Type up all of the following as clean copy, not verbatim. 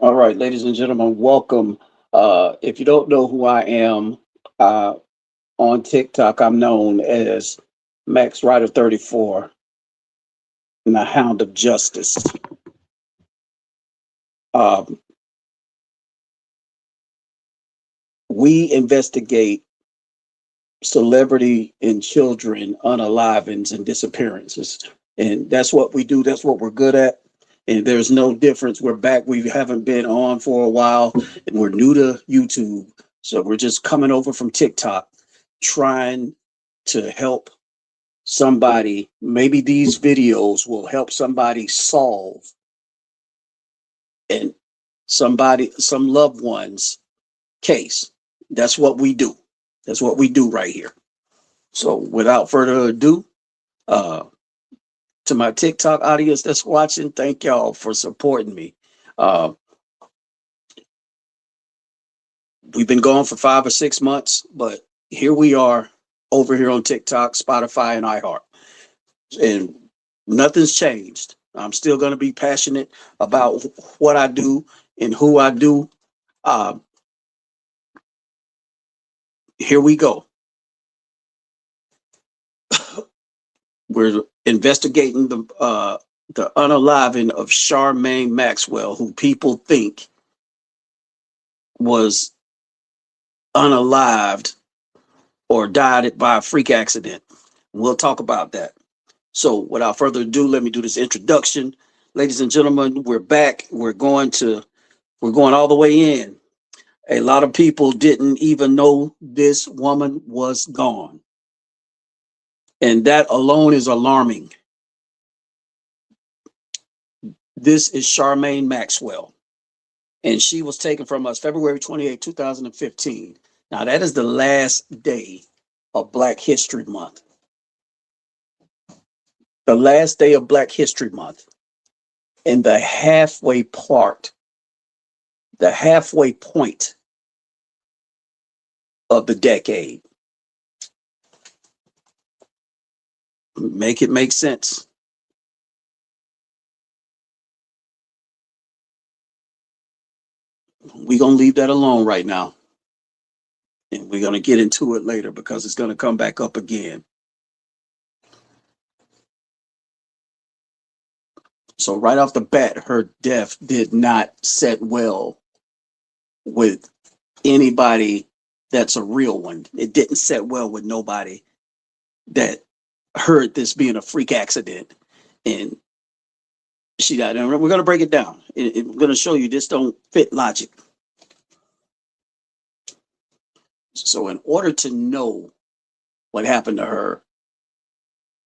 All right, ladies and gentlemen, welcome. If you don't know who I am, uh, on TikTok, I'm known as Max Rider 34 and the Hound of Justice. Um, we investigate celebrity and children unalivings and disappearances. And that's what we do. That's what we're good at. And there's no difference. We're back. We haven't been on for a while. And we're new to YouTube. So we're just coming over from TikTok, trying to help somebody. Maybe these videos will help somebody solve and some loved one's case. That's what we do. That's what we do right here. So without further ado, uh, to my TikTok audience that's watching, thank y'all for supporting me. Uh, we've been gone for 5 or 6 months, but here we are over here on TikTok, Spotify, and iHeart. And nothing's changed. I'm still going to be passionate about what I do and who I do. Uh, Here we go. We're investigating the unaliving of Charmaine Maxwell, who people think was unalived or died by a freak accident. We'll talk about that. So, without further ado, let me do this introduction. Ladies and gentlemen, we're back. We're going all the way in. A lot of people didn't even know this woman was gone. And that alone is alarming. This is Charmaine Maxwell, and she was taken from us February 28, 2015. Now, that is the last day of Black History Month. The last day of Black History Month. And the halfway point of the decade. Make it make sense. We're going to leave that alone right now. And we're going to get into it later because it's going to come back up again. So, right off the bat, her death did not set well with anybody that's a real one. It didn't set well with nobody that heard this being a freak accident and she died. And we're going to break it down. We're going to show you this don't fit logic. So, in order to know what happened to her,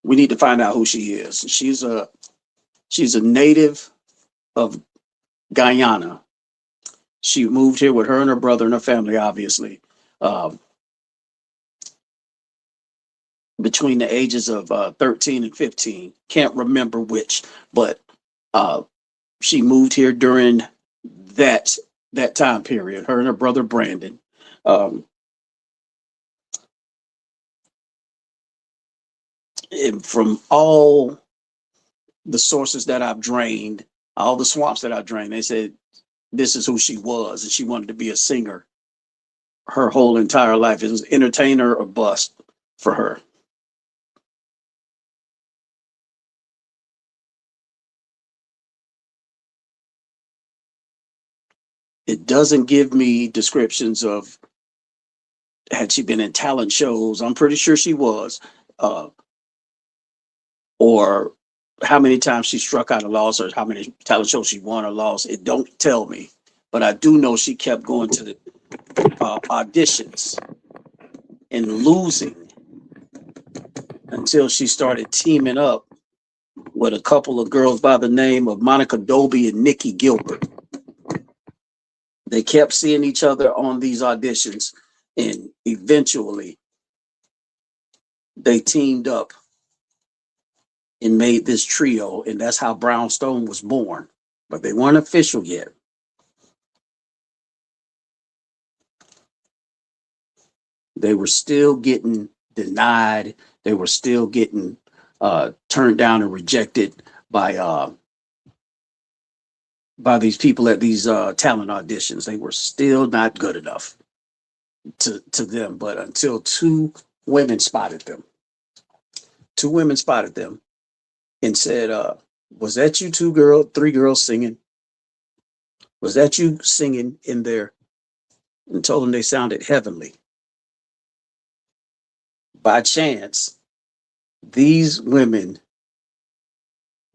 we need to find out who she is. She's a native of Guyana. She moved here with her and her brother and her family, obviously, um, between the ages of 13 and 15. Can't remember which, but uh, she moved here during that that time period. Her and her brother Brandon. Um, and from all the sources that I've drained, all the swamps that I've drained, they said this is who she was, and she wanted to be a singer her whole entire life. It was entertainer or bust for her. It doesn't give me descriptions of had she been in talent shows. I'm pretty sure she was, uh, or how many times she struck out a loss, or how many talent shows she won or lost. It don't tell me, but I do know she kept going to the auditions and losing until she started teaming up with a couple of girls by the name of Monica Doby and Nikki Gilbert. They kept seeing each other on these auditions, and eventually they teamed up and made this trio, and that's how Brownstone was born. But they weren't official yet. They were still getting denied. They were still getting turned down and rejected by by these people at these talent auditions. They were still not good enough to them. But until women spotted them, two women spotted them and said, "Was that you three girls singing? Was that you singing in there?" And told them they sounded heavenly. By chance, these women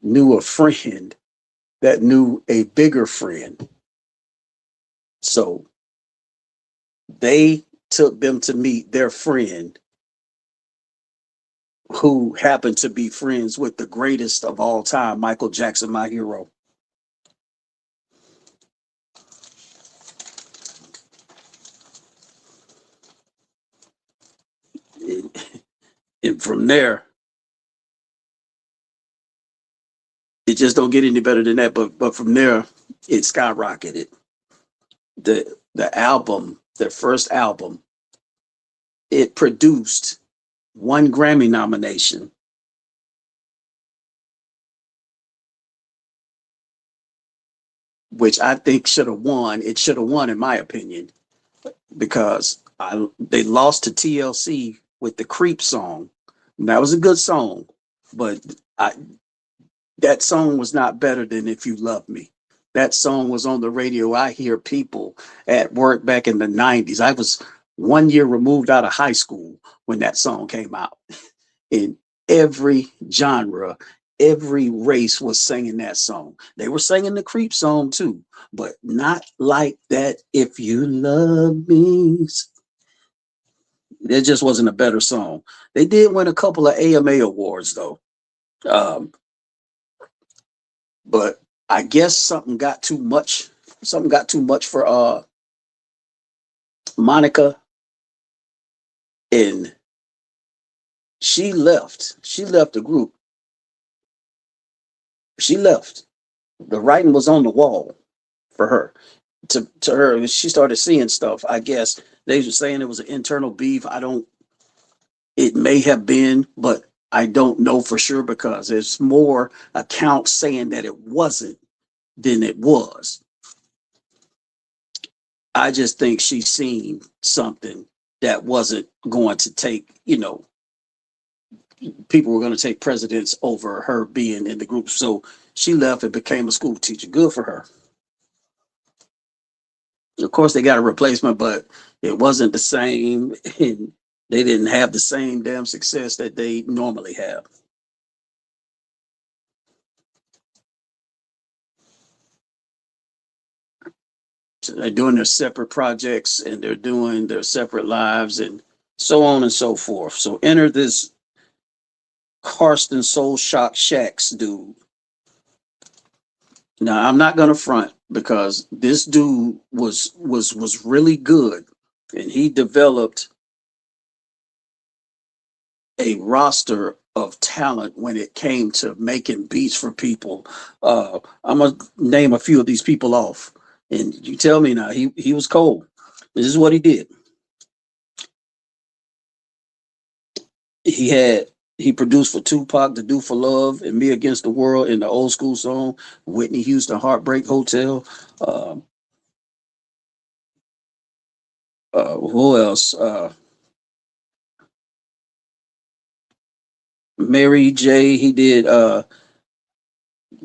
knew a friend that knew a bigger friend. So they took them to meet their friend who happened to be friends with the greatest of all time, Michael Jackson, my hero. And from there, it just don't get any better than that. But from there, it skyrocketed. The album, their first album, it produced one Grammy nomination, which I think should have won. It should have won, in my opinion, because they lost to TLC with the Creep song. And that was a good song, but that song was not better than If You Love Me. That song was on the radio. I hear people at work back in the 90s. I was 1 year removed out of high school when that song came out. In every genre, every race was singing that song. They were singing the Creep song too, but not like that. If You Love Me. There just wasn't a better song. They did win a couple of AMA awards though. Um, but I guess something got too much. Something got too much for Monica, and she left. She left the group. She left. The writing was on the wall for her. To her, she started seeing stuff. I guess they were saying it was an internal beef. I don't. It may have been, but I don't know for sure because there's more accounts saying that it wasn't than it was. I just think she's seen something that wasn't going to take, people were going to take precedence over her being in the group. So she left and became a school teacher. Good for her. Of course, they got a replacement, but it wasn't the same. And they didn't have the same damn success that they normally have. So they're doing their separate projects and they're doing their separate lives and so on and so forth. So enter this Karsten Soul Shock Shacks dude. Now I'm not gonna front because this dude was really good, and he developed a roster of talent when it came to making beats for people. I'm gonna name a few of these people off, and you tell me now. He was cold. This is what he did. He had he produced for Tupac, "To Do for Love," and "Me Against the World" in the old school song, Whitney Houston, "Heartbreak Hotel." Uh, who else? Mary J. He did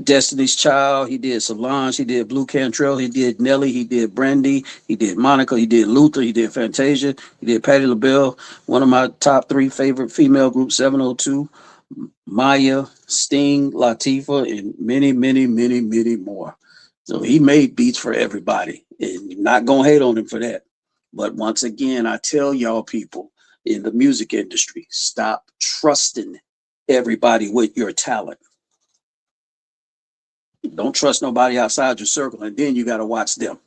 Destiny's Child. He did Solange. He did Blue Cantrell. He did Nelly. He did Brandy. He did Monica. He did Luther. He did Fantasia. He did Patti LaBelle. One of my top three favorite female groups, 702. Maya, Sting, Latifah, and many, many, many, many more. So he made beats for everybody, and you're not gonna hate on him for that. But once again, I tell y'all people in the music industry, stop trusting everybody with your talent. Don't trust nobody outside your circle, and then you got to watch them.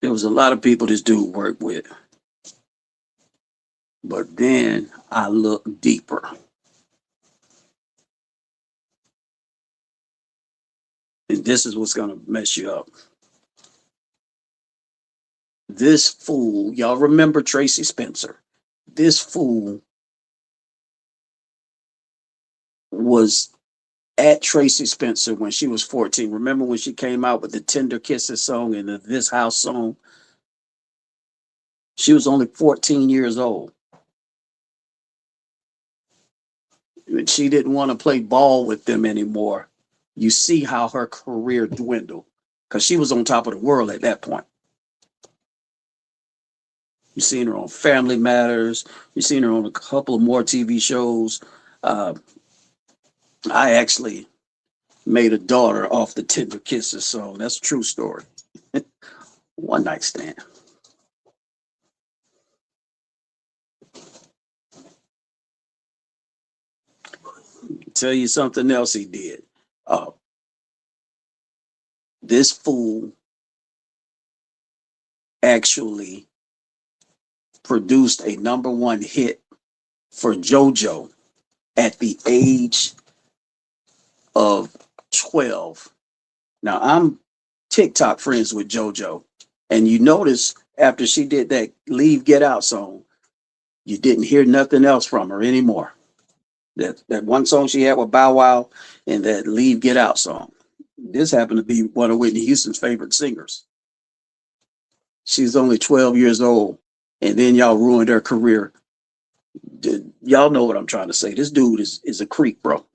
There was a lot of people this dude worked with, but then I looked deeper. And this is what's going to mess you up. This fool, y'all remember Tracy Spencer? This fool was at Tracy Spencer when she was 14. Remember when she came out with the Tender Kisses song and the This House song? She was only 14 years old. And she didn't want to play ball with them anymore. You see how her career dwindled because she was on top of the world at that point. You've seen her on Family Matters. You've seen her on a couple of more TV shows. Uh, I actually made a daughter off the Tender Kisses song. That's a true story. One night stand. Tell you something else he did. Uh, this fool actually produced a #1 hit for JoJo at the age of 12. Now, I'm TikTok friends with JoJo, and you notice after she did that Leave Get Out song, you didn't hear nothing else from her anymore. That one song she had with Bow Wow and that Leave Get Out song. This happened to be one of Whitney Houston's favorite singers. She's only 12 years old, and then y'all ruined her career. Y'all know what I'm trying to say. This dude is a creep, bro.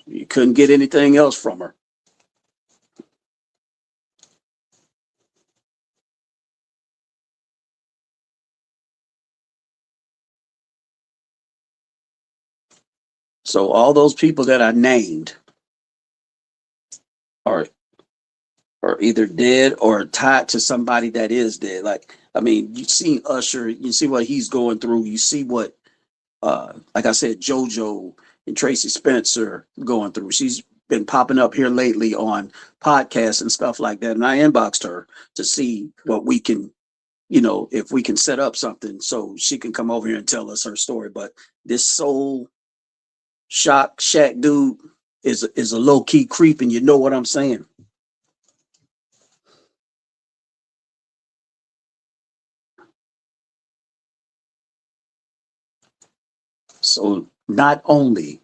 You couldn't get anything else from her. So all those people that I named are either dead or tied to somebody that is dead. Like, I mean, you see Usher, you see what he's going through. You see what, like I said, JoJo and Tracy Spencer going through. She's been popping up here lately on podcasts and stuff like that. And I inboxed her to see what we can, if we can set up something so she can come over here and tell us her story. But this Soul Shock Shack dude is a low key creep, and you know what I'm saying. So not only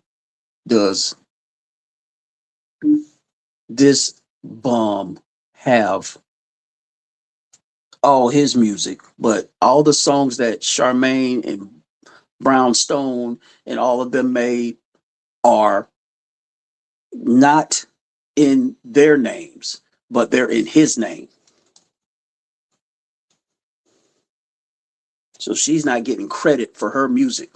does this bum have all his music, but all the songs that Charmaine and Brownstone and all of them made are not in their names, but they're in his name. So she's not getting credit for her music.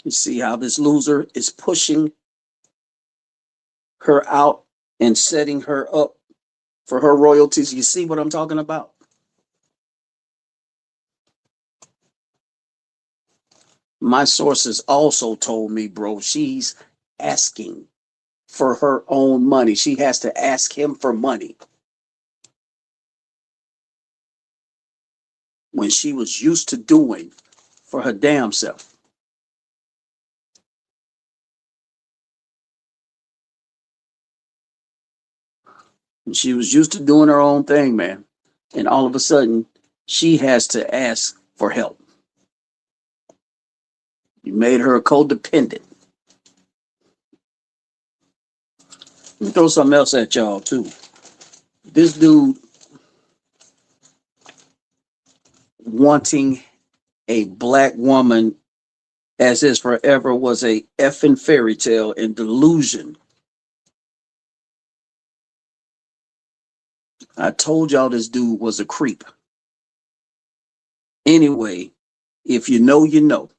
You see how this loser is pushing her out and setting her up for her royalties. You see what I'm talking about? My sources also told me, bro, she's asking for her own money. She has to ask him for money when she was used to doing for her damn self. And she was used to doing her own thing, man. And all of a sudden, she has to ask for help. You made her a codependent. Let me throw something else at y'all, too. This dude wanting a black woman as his forever was a effing fairy tale and delusion. I told y'all this dude was a creep. Anyway, if you know, you know.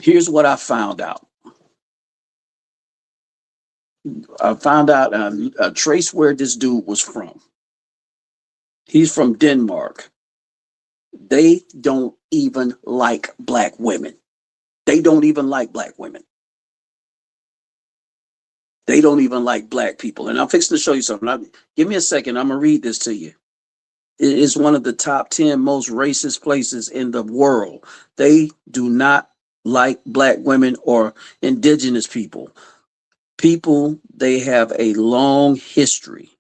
Here's what I found out. I found out a trace where this dude was from. He's from Denmark. They don't even like black women. They don't even like black women. They don't even like black people. And I'm fixing to show you something. Give me a second. I'm going to read this to you. It is one of the top 10 most racist places in the world. They do not like black women or indigenous people. They have a long history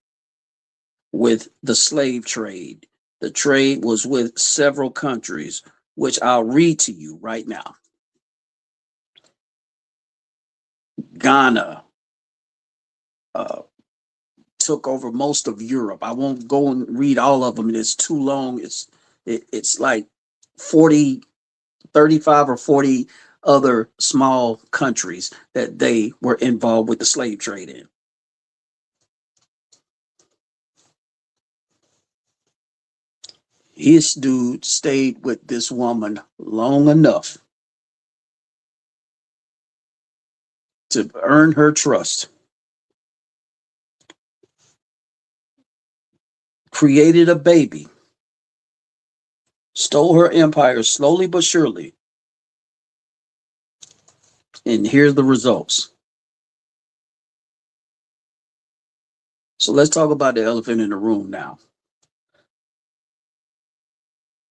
with the slave trade. The trade was with several countries, which I'll read to you right now. Ghana uh, took over most of Europe. I won't go and read all of them. It's too long. It's like 40, 35 or 40 other small countries that they were involved with the slave trade in. His dude stayed with this woman long enough to earn her trust, created a baby, stole her empire slowly but surely, and here's the results. So let's talk about the elephant in the room now.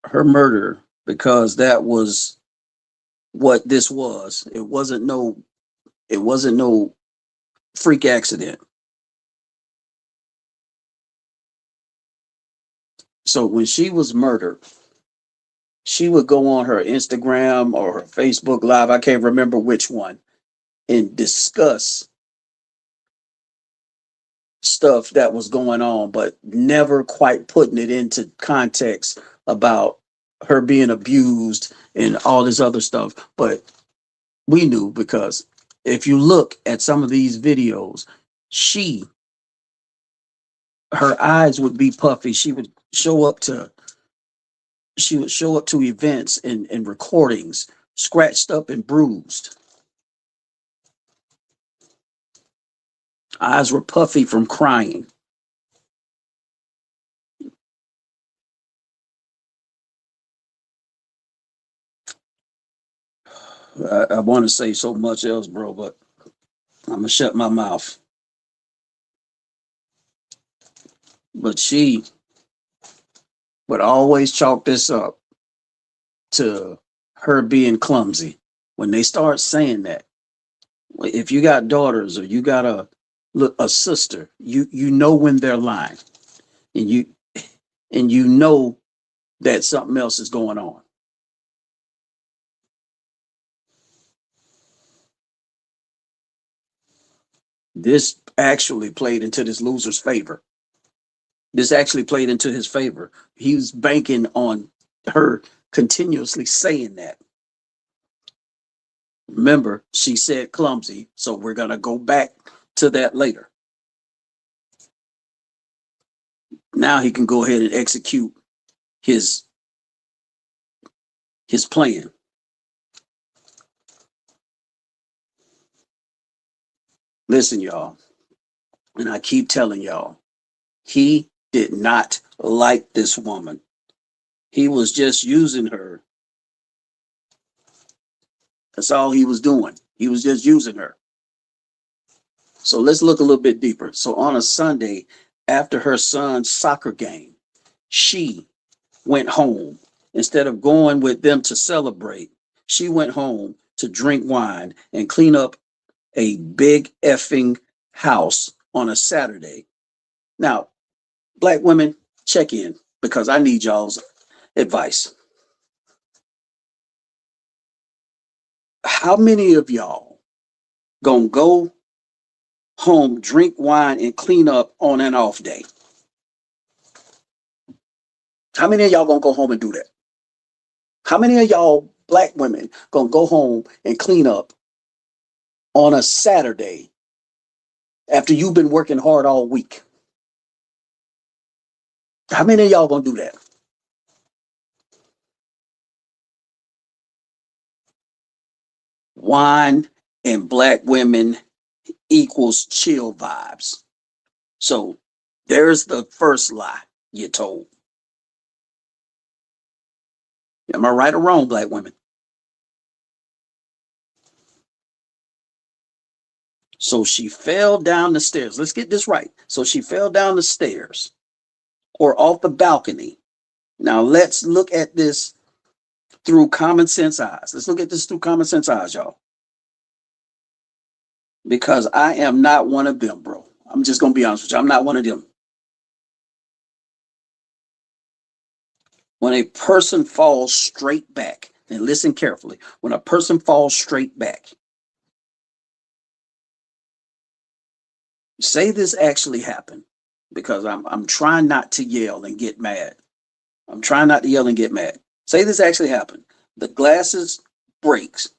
Her murder, because that was what this was. It wasn't no freak accident. So when she was murdered, she would go on her Instagram or her Facebook Live, I can't remember which one, and discuss stuff that was going on, but never quite putting it into context about her being abused and all this other stuff. But we knew, because if you look at some of these videos, her eyes would be puffy. She would show up to events and recordings scratched up and bruised. Eyes were puffy from crying. I want to say so much else, bro, but I'm gonna shut my mouth. But she would always chalk this up to her being clumsy. When they start saying that, if you got daughters or you got a sister, you know when they're lying, and you know that something else is going on. This actually played into this loser's favor. This actually played into his favor. He was banking on her continuously saying that. Remember, she said clumsy, so we're going to go back to that later. Now he can go ahead and execute his plan. Listen, y'all, and I keep telling y'all, he did not like this woman. He was just using her. That's all he was doing. He was just using her. So let's look a little bit deeper. So on a Sunday, after her son's soccer game, she went home. Instead of going with them to celebrate, she went home to drink wine and clean up a big effing house on a Saturday. Now, black women, check in, because I need y'all's advice. How many of y'all gonna go home, drink wine, and clean up on an off day? How many of y'all gonna go home and do that? How many of y'all black women gonna go home and clean up on a Saturday after you've been working hard all week? How many of y'all gonna do that? Wine and black women equals chill vibes. So there's the first lie you're told. Am I right or wrong, black women? So she fell down the stairs. Let's get this right. So she fell down the stairs or off the balcony. Now let's look at this through common sense eyes. Let's look at this through common sense eyes, y'all. Because I am not one of them, bro. I'm just going to be honest with you. I'm not one of them. When a person falls straight back, and listen carefully, when a person falls straight back, say this actually happened, because I'm trying not to yell and get mad. I'm trying not to yell and get mad. Say this actually happened. The glass breaks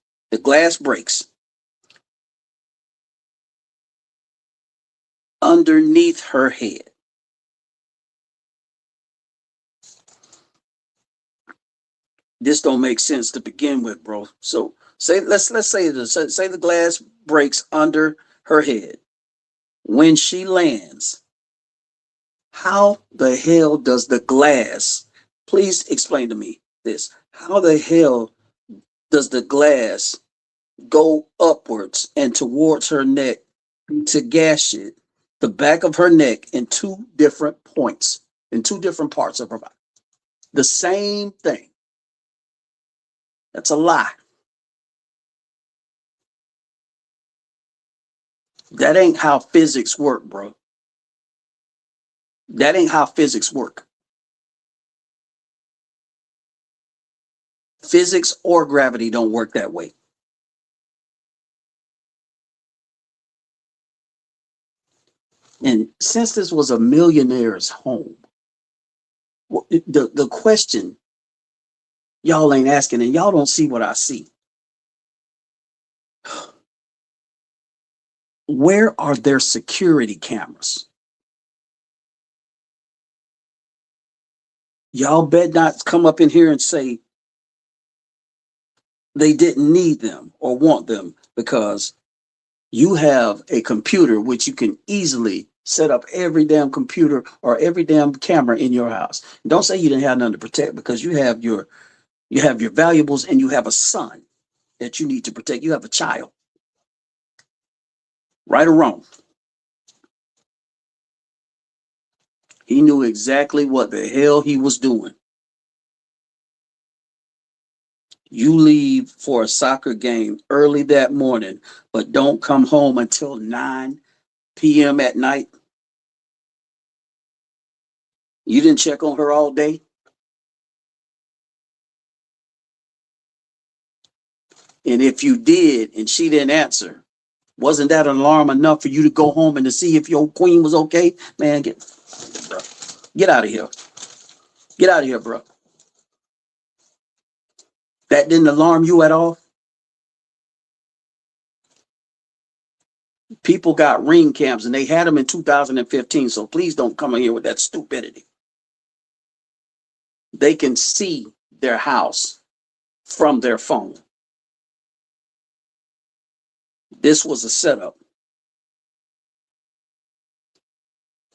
underneath her head. This don't make sense to begin with, bro. So let's say the glass breaks under her head. When she lands, how the hell does the glass, please explain to me this, how the hell does the glass go upwards and towards her neck to gash it, the back of her neck, in two different points, in two different parts of her body? The same thing. That's a lie. That ain't how physics work, bro. That ain't how physics work. Physics or gravity don't work that way. And since this was a millionaire's home, the question y'all ain't asking, and y'all don't see what I see. Where are their security cameras? Y'all bet not come up in here and say they didn't need them or want them, because you have a computer which you can easily set up every damn computer or every damn camera in your house. Don't say you didn't have nothing to protect, because you have your valuables, and you have a son that you need to protect. You have a child. Right or wrong. He knew exactly what the hell he was doing. You leave for a soccer game early that morning, but don't come home until 9 p.m. at night. You didn't check on her all day. And if you did and she didn't answer, wasn't that an alarm enough for you to go home and to see if your queen was okay? Man, get out of here. Get out of here, bro. That didn't alarm you at all? People got ring cams, and they had them in 2015, so please don't come in here with that stupidity. They can see their house from their phone. This was a setup.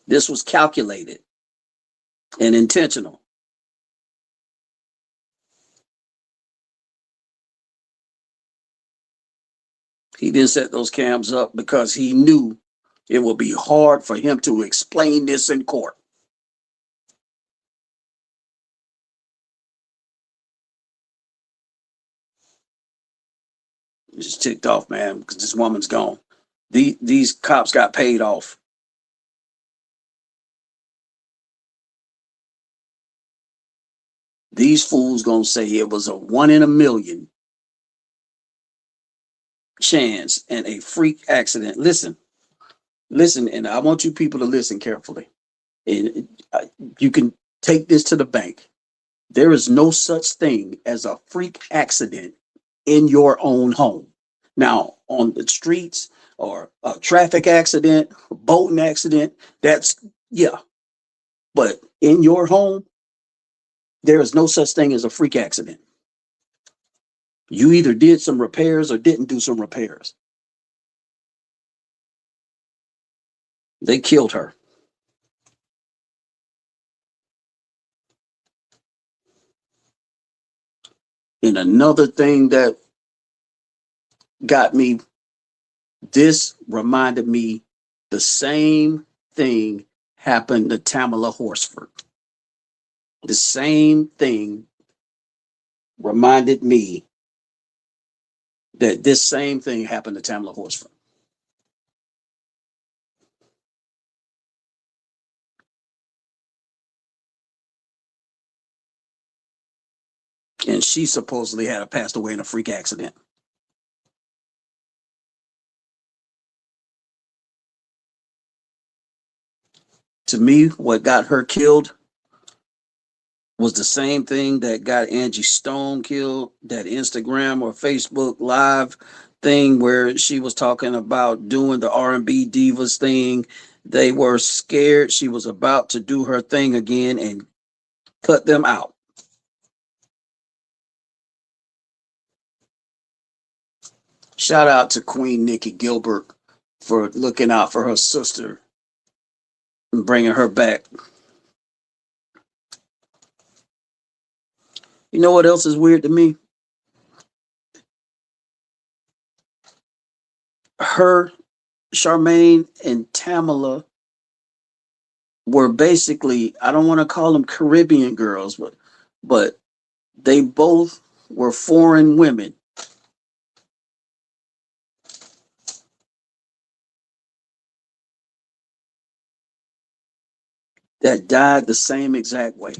This was calculated and intentional. He didn't set those cams up because he knew it would be hard for him to explain this in court. Just ticked off, man, because this woman's gone. These cops got paid off. These fools gonna say it was a 1 in a million chance and a freak accident. Listen, and I want you people to listen carefully. And you can take this to the bank. There is no such thing as a freak accident in your own home. Now, on the streets or a traffic accident, a boating accident, that's, yeah. But in your home, there is no such thing as a freak accident. You either did some repairs or didn't do some repairs. They killed her. And another thing that got me, this reminded me the same thing happened to Tamala Horsford. The same thing reminded me that this same thing happened to Tamla Horsford. And she supposedly had passed away in a freak accident. To me, what got her killed was the same thing that got Angie Stone killed, that Instagram or Facebook live thing where she was talking about doing the R&B divas thing. They were scared she was about to do her thing again and cut them out. Shout out to Queen Nikki Gilbert for looking out for her sister and bringing her back. You know what else is weird to me? Her, Charmaine, and Tamala were basically, I don't want to call them Caribbean girls, but they both were foreign women that died the same exact way.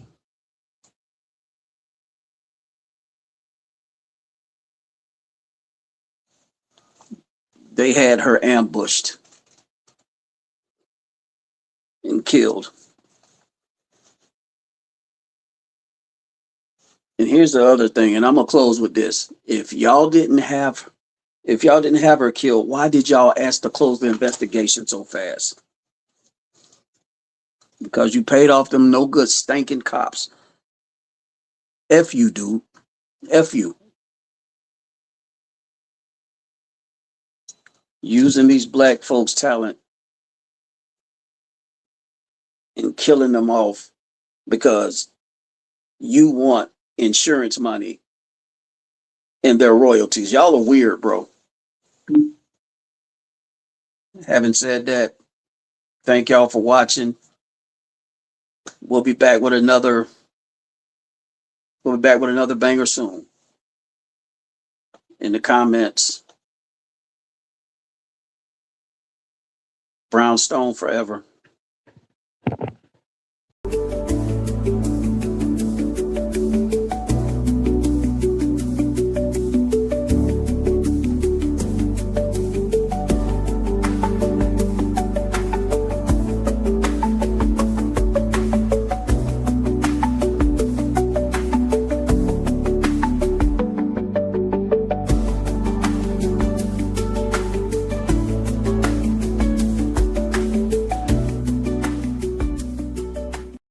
They had her ambushed and killed. And here's the other thing, and I'm gonna close with this. If y'all didn't have her killed, why did y'all ask to close the investigation so fast? Because you paid off them no good stinking cops. F you, dude. F you. Using these black folks' talent and killing them off because you want insurance money and their royalties. Y'all are weird, bro. Having said that, thank y'all for watching. We'll be back with another banger soon. In the comments, Brownstone forever.